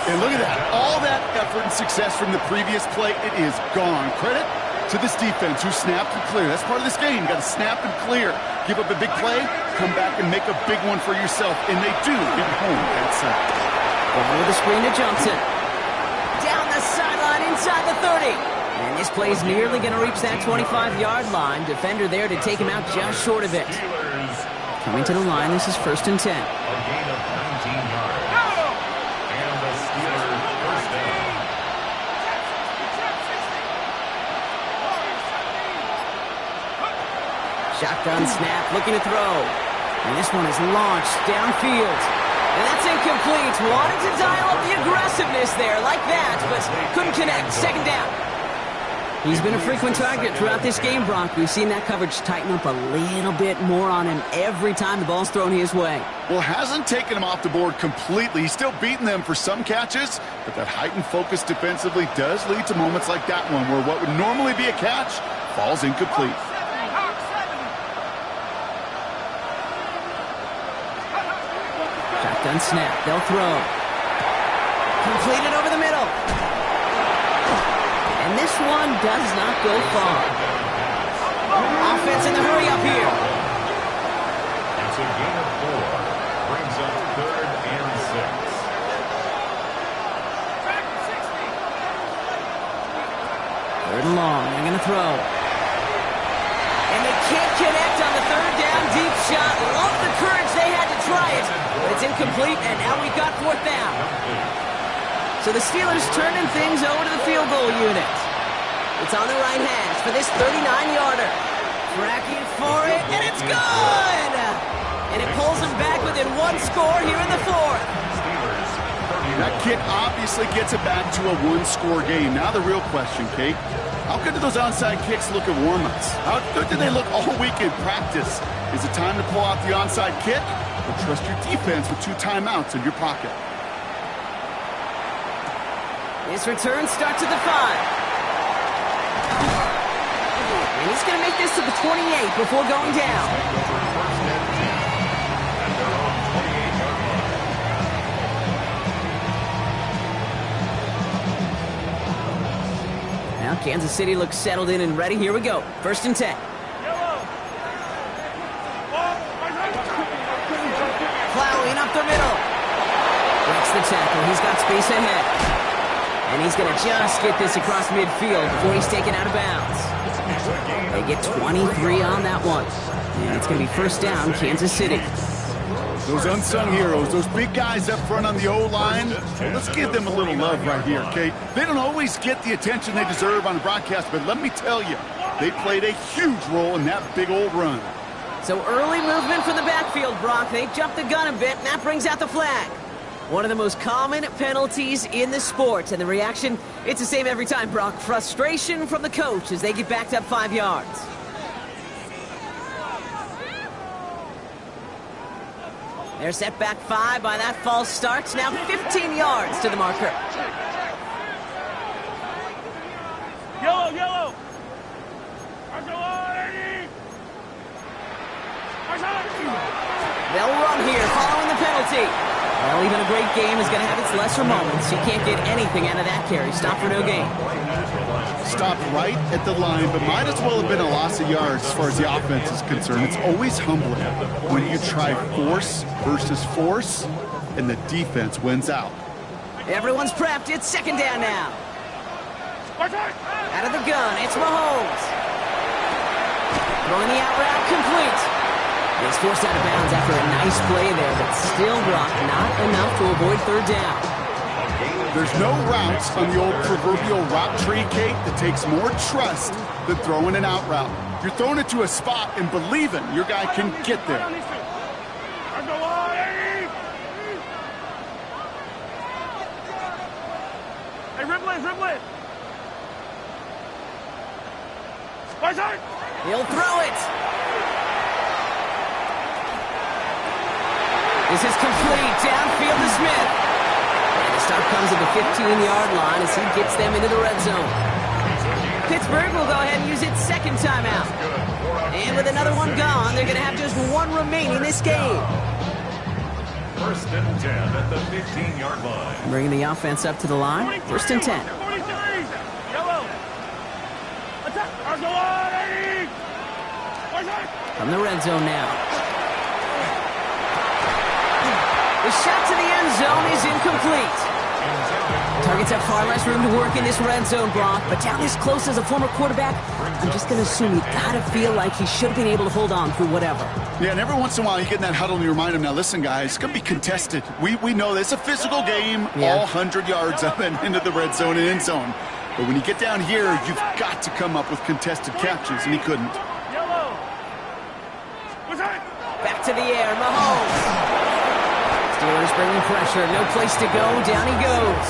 S2: And look at that. All that effort and success from the previous play, it is gone. Credit to this defense who snapped and cleared. That's part of this game. You got to snap and clear. Give up a big play, come back and make a big one for yourself. And they do get home that side.
S1: Ball with the screen to Johnson. Down the sideline inside the 30. And this play's nearly going to reach that 25-yard line. Defender there to take him out just short of it. Coming to the line, this is 1st and 10.
S3: A gain of 19 yards. And the Steelers 1st down.
S1: Shotgun snap, looking to throw. And this one is launched downfield. And that's incomplete. Wanted to dial up the aggressiveness there like that, but couldn't connect. Second down. He's been a frequent target throughout this game, Brock. We've seen that coverage tighten up a little bit more on him every time the ball's thrown his way.
S2: Well, hasn't taken him off the board completely. He's still beating them for some catches, but that heightened focus defensively does lead to moments like that one where what would normally be a catch falls incomplete.
S1: Shotgun snap. They'll throw. Completed over the middle. And this one does not go far. Offense in the hurry up here.
S3: It's a gain of 4. Brings up 3rd and 6.
S1: Third and long. They're going to throw. And they can't connect on the third down deep shot. Love the courage they had to try it. But it's incomplete, and now we've got 4th down. So the Steelers turning things over to the field goal unit. It's on the right hash for this 39-yarder. Tracking for it, and it's good! And it pulls them back within 1 score here in the 4th.
S2: That kick obviously gets it back to a 1-score game. Now the real question, Kate, how good do those onside kicks look at warm-ups? How good do they look all week in practice? Is it time to pull out the onside kick, or trust your defense with 2 timeouts in your pocket?
S1: This return starts at the 5. And he's going to make this to the 28 before going down. Now Kansas City looks settled in and ready. Here we go. 1st and 10. Plowing up the middle. Breaks the tackle. He's got space ahead. And he's going to just get this across midfield before he's taken out of bounds. They get 23 on that one. And it's going to be 1st down, Kansas City.
S2: Those unsung heroes, those big guys up front on the O-line, let's give them a little love right here, Kate. They don't always get the attention they deserve on the broadcast, but let me tell you, they played a huge role in that big old run.
S1: So early movement from the backfield, Brock. They jumped the gun a bit, and that brings out the flag. One of the most common penalties in the sport, and the reaction, it's the same every time, Brock. Frustration from the coach as they get backed up 5 yards. They're set back 5 by that false start. Now 15 yards to the marker.
S4: Yellow, yellow.
S1: They'll run here following the penalty. Well, even a great game is going to have its lesser moments. You can't get anything out of that carry. Stop for no gain.
S2: Stopped right at the line, but might as well have been a loss of yards as far as the offense is concerned. It's always humbling when you try force versus force, and the defense wins out.
S1: Everyone's prepped. It's 2nd down now. Out of the gun, it's Mahomes. Throwing the out route complete. He's forced out of bounds after a nice play there, but still, Brock, not enough to avoid 3rd down.
S2: There's no routes on the old proverbial route tree, Kate, that takes more trust than throwing an out route. You're throwing it to a spot and believing your guy can get there.
S4: Hey, Ripley.
S1: He'll throw it. This is complete. Downfield to Smith. And the stop comes at the 15-yard line as he gets them into the red zone. Pittsburgh will go ahead and use its 2nd timeout. And with another one gone, they're going to have just 1 remaining this game.
S3: 1st and 10 at the 15-yard line.
S1: Bringing the offense up to the line. 1st and 10.
S4: Yellow. Attack.
S1: From the red zone now. The shot to the end zone is incomplete. Targets have far less room to work in this red zone, Brock, but down this close as a former quarterback, I'm just going to assume you got to feel like he should have been able to hold on through whatever.
S2: Yeah, and every once in a while you get in that huddle and you remind him, now listen, guys, it's going to be contested. We know this. It's a physical game, all 100 yards up and into the red zone and end zone. But when you get down here, you've got to come up with contested catches, and he couldn't.
S1: Back to the air, Mahomes. Steelers bringing pressure. No place to go. Down he goes.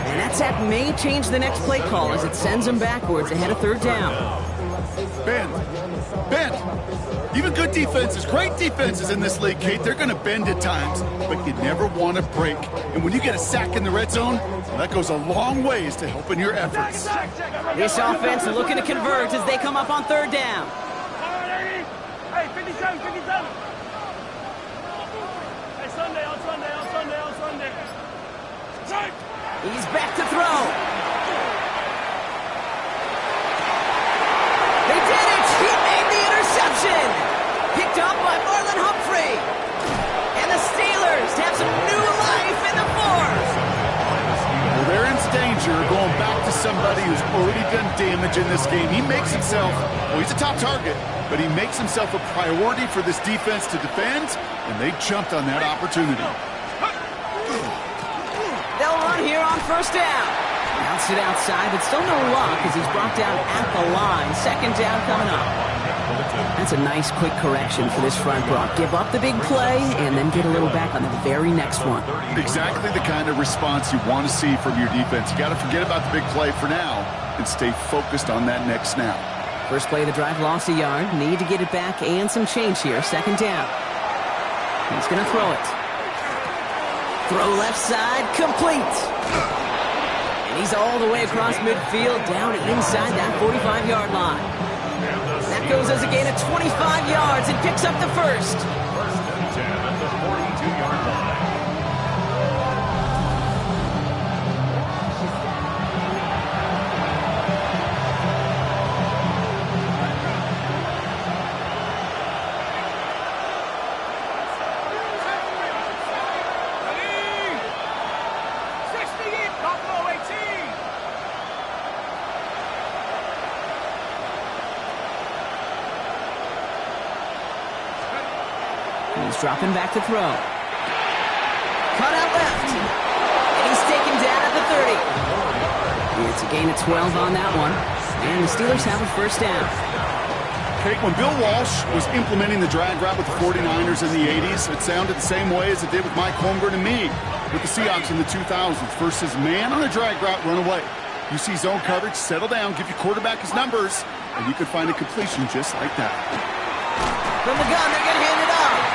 S1: And that sack may change the next play call as it sends him backwards ahead of third down.
S2: Bend. Even good defenses, great defenses in this league, Kate, they're going to bend at times, but you never want to break. And when you get a sack in the red zone, that goes a long ways to helping your efforts.
S1: This offense looking to convert as they come up on third down.
S4: Hey, 57, 57. Hey, Sunday, on Sunday, on Sunday, on Sunday.
S1: He's back to throw. They did it! He made the interception! Picked up by Marlon Humphrey. And the Steelers have some new life in the fourth.
S2: Well, they're in danger going back to somebody who's already done damage in this game. He makes himself, well, he's a top target, but he makes himself a priority for this defense to defend, and they jumped on that opportunity.
S1: They'll run here on first down. Bounced it outside, but still no luck as he's brought down at the line. Second down coming up. That's a nice quick correction for this front, Brock. Give up the big play and then get a little back on the very next one.
S2: Exactly the kind of response you want to see from your defense. You got to forget about the big play for now and stay focused on that next snap.
S1: First play of the drive, lost a yard. Need to get it back and some change here. Second down. He's going to throw it. Throw left side, complete. And he's all the way across midfield, down inside that 45-yard line. That goes as a gain of 25 yards and picks up the first.
S3: First and 10 at the 42-yard line.
S1: He's dropping back to throw. Cut out left. And he's taken down at the 30. It's a gain of 12 on that one. And the Steelers have a first down.
S2: Kate, when Bill Walsh was implementing the drag route with the 49ers in the 80s, it sounded the same way as it did with Mike Holmgren and me with the Seahawks in the 2000s versus man on a drag route, run away. You see zone coverage, settle down, give your quarterback his numbers, and you could find a completion just like that.
S1: From the gun, they're going to hand it off.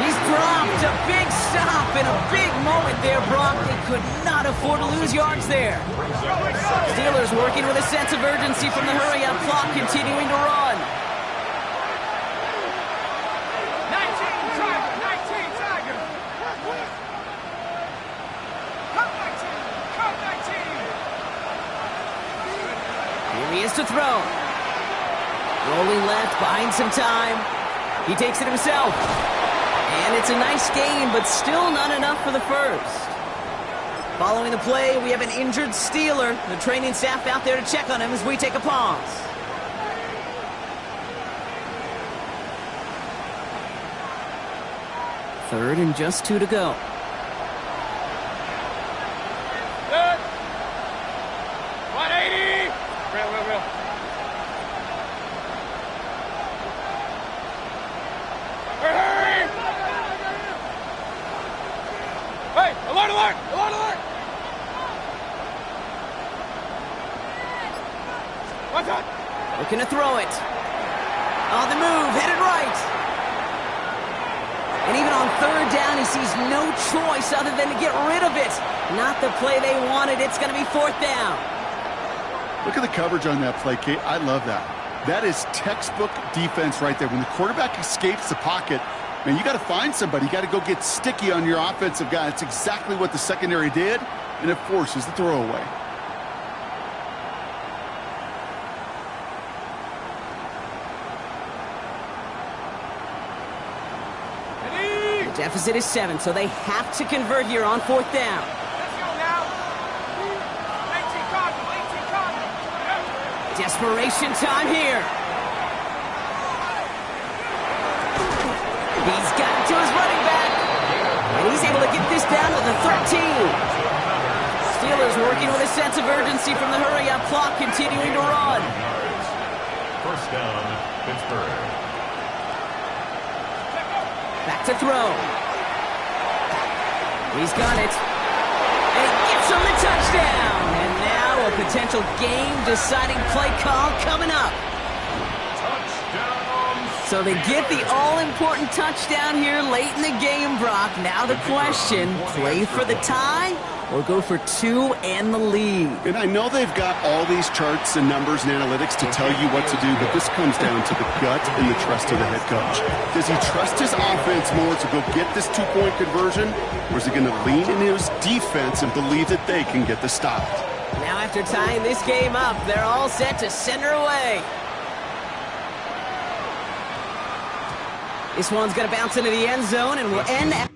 S1: He's dropped a big stop in a big moment there, Brock. They could not afford to lose yards there. Steelers working with a sense of urgency from the hurry-up clock, continuing to run.
S4: 19 Tiger. Cut 19. Cut 19.
S1: Here he is to throw. Rolling left, buying some time. He takes it himself. And it's a nice gain, but still not enough for the first. Following the play, we have an injured Steeler. The training staff out there to check on him as we take a pause. Third and just 2 to go.
S4: Good. 180. Real. Hurry. Hey, alert. Watch out.
S1: Looking to throw it. On the move, headed right. And even on third down, he sees no choice other than to get rid of it. Not the play they wanted. It's going to be fourth down.
S2: Look at the coverage on that play, Kate. I love that. That is textbook defense right there. When the quarterback escapes the pocket, man, you got to find somebody. You got to go get sticky on your offensive guy. It's exactly what the secondary did, and it forces the throwaway.
S1: The deficit is 7, so they have to convert here on fourth down.
S4: Let's go now. 18 Cardinal.
S1: Desperation time here. He's gotten to his running back. And he's able to get this down to the 13. Steelers working with a sense of urgency from the hurry-up clock, continuing to run.
S3: First down, Pittsburgh.
S1: Back to throw. He's got it. And he gets him the touchdown. And now a potential game-deciding play call coming up. So they get the all-important touchdown here late in the game, Brock. Now the question, play for the tie or go for two and the lead?
S2: And I know they've got all these charts and numbers and analytics to tell you what to do, but this comes down to the gut and the trust of the head coach. Does he trust his offense more to go get this two-point conversion, or is he going to lean into his defense and believe that they can get the stop?
S1: Now after tying this game up, they're all set to send her away. This one's going to bounce into the end zone and will end at...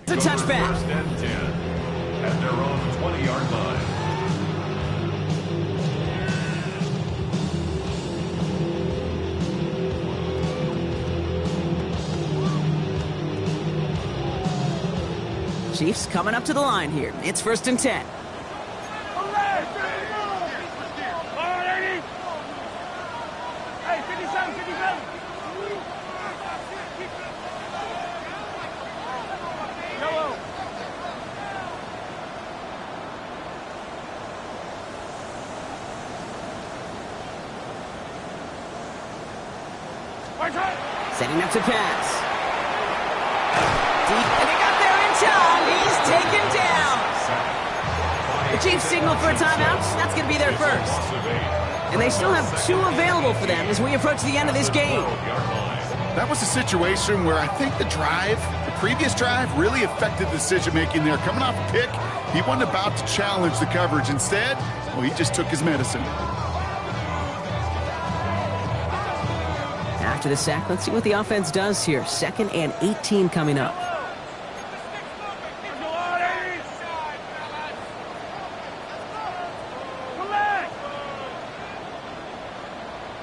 S1: It's a touchback.
S3: First and 10 at their own 20-yard line.
S1: Chiefs coming up to the line here. It's first and 10.
S4: Hey, 57, 57. Yellow.
S1: Setting up to pass. Deep, and they got there in time. He's taken down. The Chiefs signal for a timeout. That's going to be their first. And they still have two available for them as we approach the end of this game.
S2: That was a situation where I think the previous drive, really affected the decision-making there. Coming off a pick, he wasn't about to challenge the coverage. Instead, well, he just took his medicine.
S1: After the sack, let's see what the offense does here. 2nd and 18 coming up.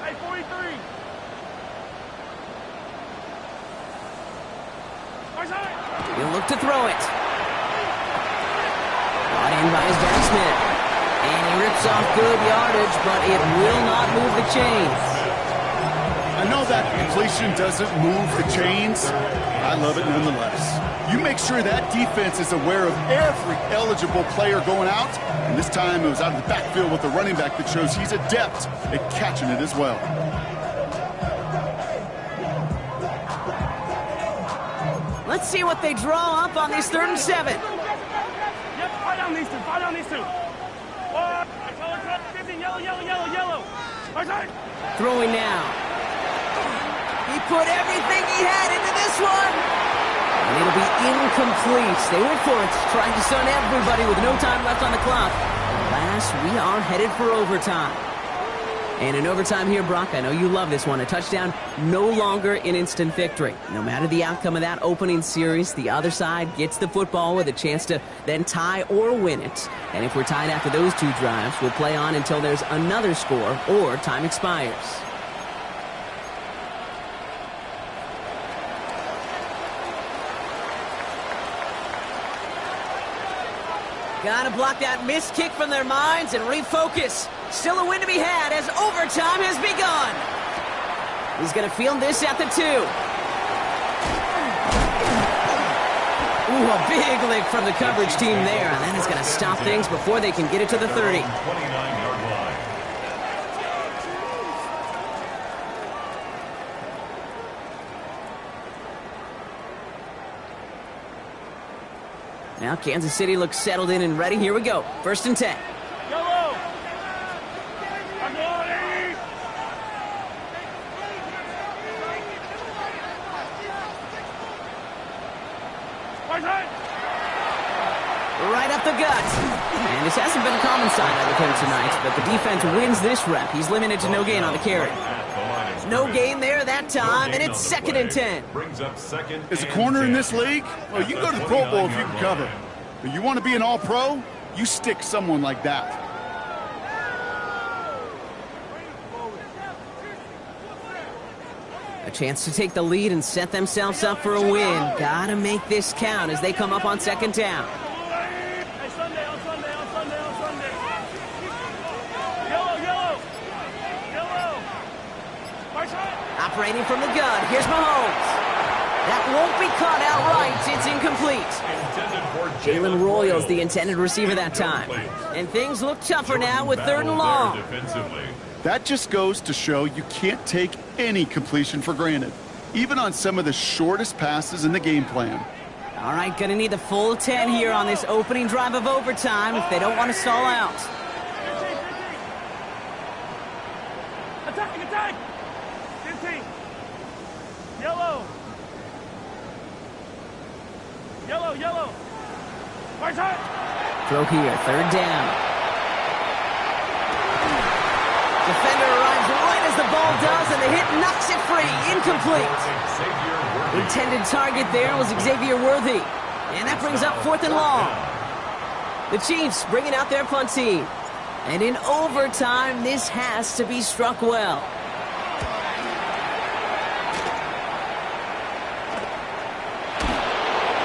S4: Hey, 43.
S1: He'll look to throw it. Brought in by his batsman. And he rips off good yardage, but it will not move the chains.
S2: I know that completion doesn't move the chains. I love it nonetheless. You make sure that defense is aware of every eligible player going out. And this time it was out of the backfield with the running back that shows he's adept at catching it as well.
S1: Let's see what they draw up on this 3rd and 7.
S4: Yep, fight on these two. Fight on these two. 15, yellow.
S1: Throwing now. He put everything he had into this one. And it'll be incomplete. They went for it, trying to stun everybody with no time left on the clock. Alas, we are headed for overtime. And in overtime here, Brock, I know you love this one. A touchdown, no longer an instant victory. No matter the outcome of that opening series, the other side gets the football with a chance to then tie or win it. And if we're tied after those two drives, we'll play on until there's another score or time expires. Gotta block that missed kick from their minds and refocus. Still a win to be had as overtime has begun. He's gonna field this at the 2. Ooh, a big lick from the coverage team there. And that is gonna stop things before they can get it to the 30.
S3: 29-yard line.
S1: Now Kansas City looks settled in and ready. Here we go. 1st and 10.
S4: Yellow.
S1: Right up the gut. And this hasn't been a common sight out of him tonight, but the defense wins this rep. He's limited to no gain on the carry. No gain there that time, and it's 2nd and 10.
S2: As a corner in this league, well, you can go to the Pro Bowl if you can cover. But you want to be an all-pro, you stick someone like that.
S1: A chance to take the lead and set themselves up for a win. Gotta make this count as they come up on 2nd down. Operating from the gun, here's Mahomes. That won't be caught outright, it's incomplete. Jalen Royals, the intended receiver that time. And things look tougher now with 3rd and long.
S2: That just goes to show you can't take any completion for granted, even on some of the shortest passes in the game plan.
S1: All right, gonna need the full 10 here on this opening drive of overtime if they don't want to stall out.
S4: Attack! 15. Yellow.
S1: Throw here, 3rd down. Defender arrives right as the ball does, and the hit knocks it free. Incomplete. Intended target there was Xavier Worthy. And that brings up 4th and long. The Chiefs bringing out their punt team. And in overtime, this has to be struck well.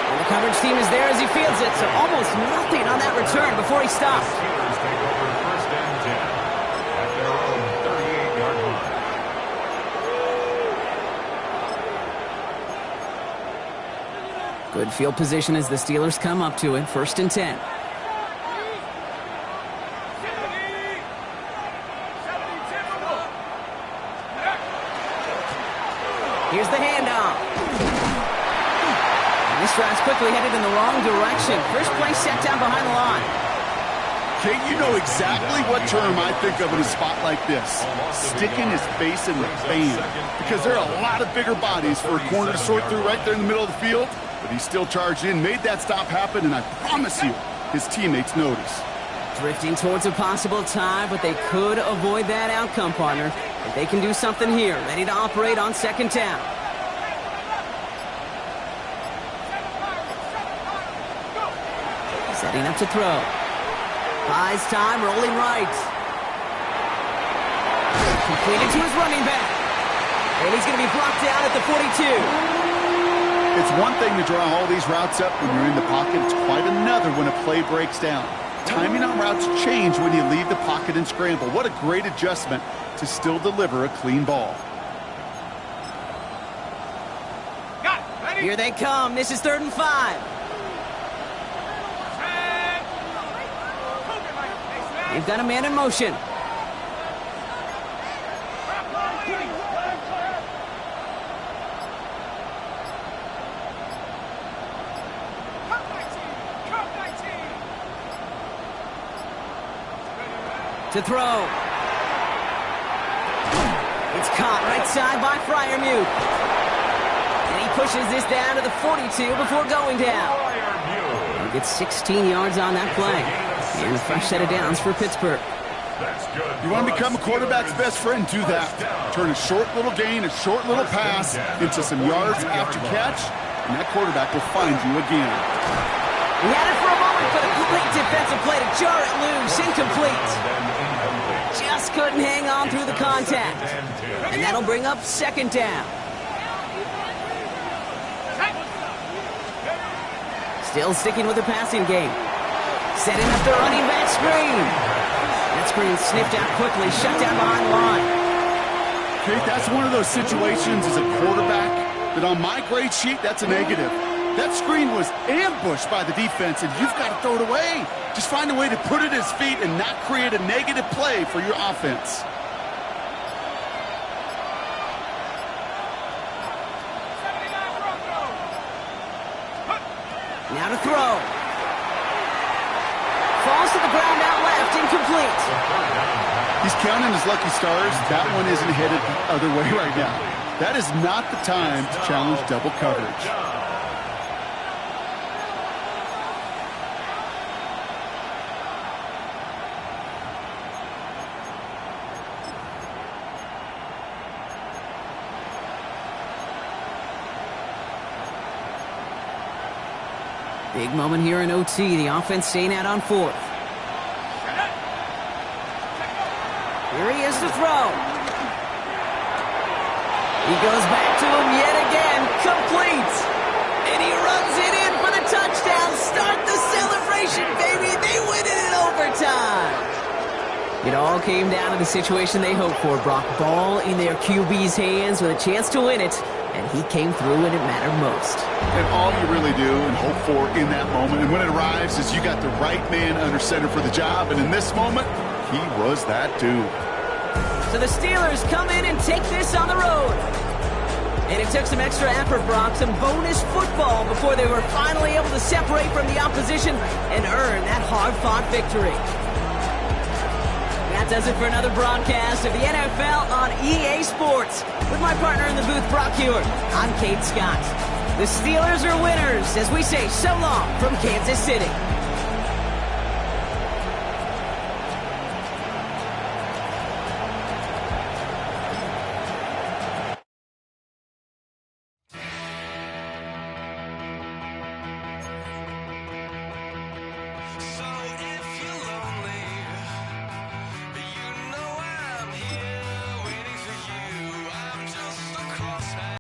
S1: And the coverage team is there as he fields it, so almost nothing on that return before he stops. Good field position as the Steelers come up to it. 1st and 10. Here's the handoff. And this drive's quickly headed in the wrong direction. First play set down behind the line.
S2: Kate, you know exactly what term I think of in a spot like this. Sticking his face in the fan. Because there are a lot of bigger bodies for a corner to sort through right there in the middle of the field. But he still charged in, made that stop happen, and I promise you, his teammates notice.
S1: Drifting towards a possible tie, but they could avoid that outcome, partner. If they can do something here, ready to operate on 2nd down. Setting up to throw. Buys time, rolling right. Completed to his running back. And he's going to be blocked down at the 42.
S2: It's one thing to draw all these routes up when you're in the pocket. It's quite another when a play breaks down. Timing on routes change when you leave the pocket and scramble. What a great adjustment to still deliver a clean ball.
S1: Here they come. This is 3rd and 5. They've got a man in motion. To throw. It's caught right side by Freiermuth. And he pushes this down to the 42 before going down. He gets 16 yards on that play. And a fresh set of downs for Pittsburgh.
S2: You want to become a quarterback's best friend? Do that. Turn a short little gain, a short little pass into some yards after catch, and that quarterback will find you again.
S1: He had it for a moment, but a great defensive play to jar it loose. Incomplete. Just couldn't hang on through the contact. And that'll bring up 2nd down. Still sticking with the passing game. Setting up the running back screen. That screen sniffed out quickly, shut down behind the line.
S2: Kate, that's one of those situations as a quarterback that on my grade sheet, that's a negative. That screen was ambushed by the defense, and you've got to throw it away. Just find a way to put it at his feet and not create a negative play for your offense.
S1: Now to throw. Falls to the ground out left, incomplete.
S2: He's counting his lucky stars. That one isn't headed the other way right now. That is not the time to challenge double coverage.
S1: Big moment here in OT. The offense staying out on fourth. Here he is to throw. He goes back to him yet again. Complete. And he runs it in for the touchdown. Start the celebration, baby. They win it in overtime. It all came down to the situation they hoped for, Brock. Ball in their QB's hands with a chance to win it, and he came through when it mattered most.
S2: And all you really do and hope for in that moment, and when it arrives, is you got the right man under center for the job, and in this moment, he was that dude.
S1: So the Steelers come in and take this on the road. And it took some extra effort, Brock, some bonus football before they were finally able to separate from the opposition and earn that hard-fought victory. That does it for another broadcast of the NFL on EA Sports. With my partner in the booth, Brock Hewitt, I'm Kate Scott. The Steelers are winners as we say so long from Kansas City.